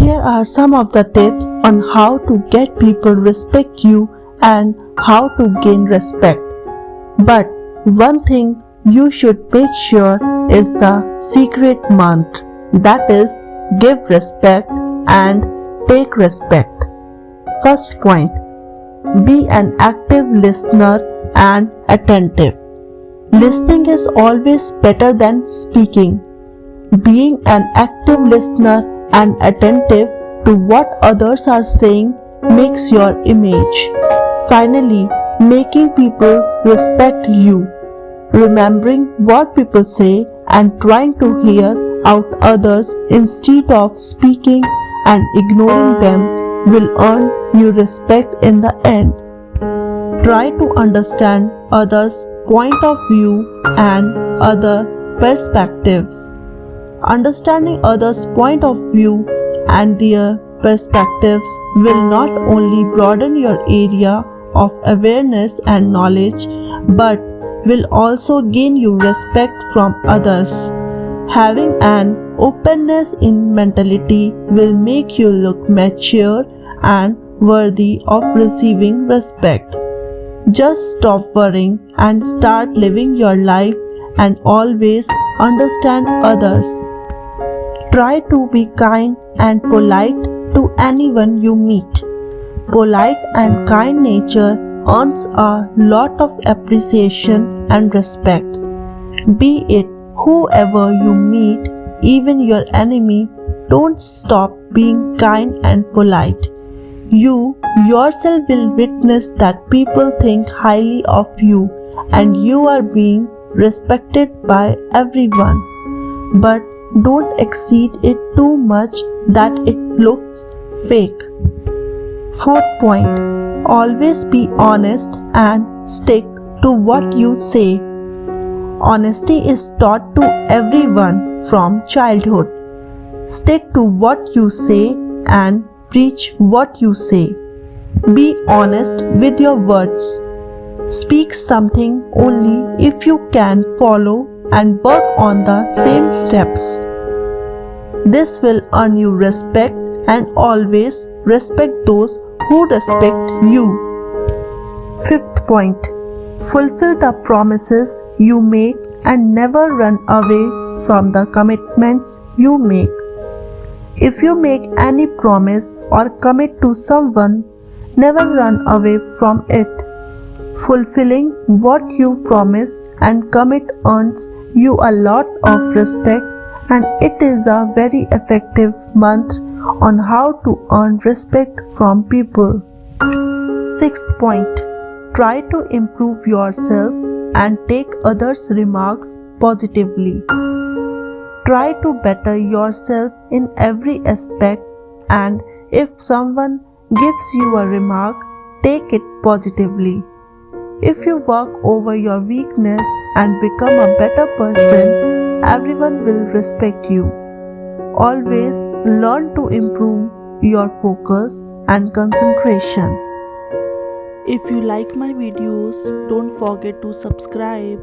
Here are some of the tips on how to get people respect you and how to gain respect. But one thing you should make sure is the secret mantra, that is, give respect and take respect. First point, be an active listener and attentive. Listening is always better than speaking. Being an active listener and attentive to what others are saying makes your image. Finally, making people respect you. Remembering what people say and trying to hear out others instead of speaking and ignoring them will earn you respect in the end. Try to understand others' point of view and other perspectives. Understanding others' point of view and their perspectives will not only broaden your area of awareness and knowledge, but will also gain you respect from others. Having an openness in mentality will make you look mature and worthy of receiving respect. Just stop worrying and start living your life and always understand others. Try to be kind and polite to anyone you meet. Polite and kind nature earns a lot of appreciation and respect. Be it whoever you meet, even your enemy, don't stop being kind and polite. You yourself will witness that people think highly of you and you are being respected by everyone. But don't exceed it too much that it looks fake. Fourth point, always be honest and stick to what you say. Honesty is taught to everyone from childhood. Stick to what you say and preach what you say. Be honest with your words. Speak something only if you can follow and work on the same steps. This will earn you respect and always respect those who respect you. Fifth point, fulfill the promises you make and never run away from the commitments you make. If you make any promise or commit to someone, never run away from it. Fulfilling what you promise and commit earns you a lot of respect, and it is a very effective mantra on how to earn respect from people. Sixth point, try to improve yourself and take others' remarks positively. Try to better yourself in every aspect, and if someone gives you a remark, take it positively. If you work over your weakness and become a better person, everyone will respect you. Always learn to improve your focus and concentration. If you like my videos, don't forget to subscribe.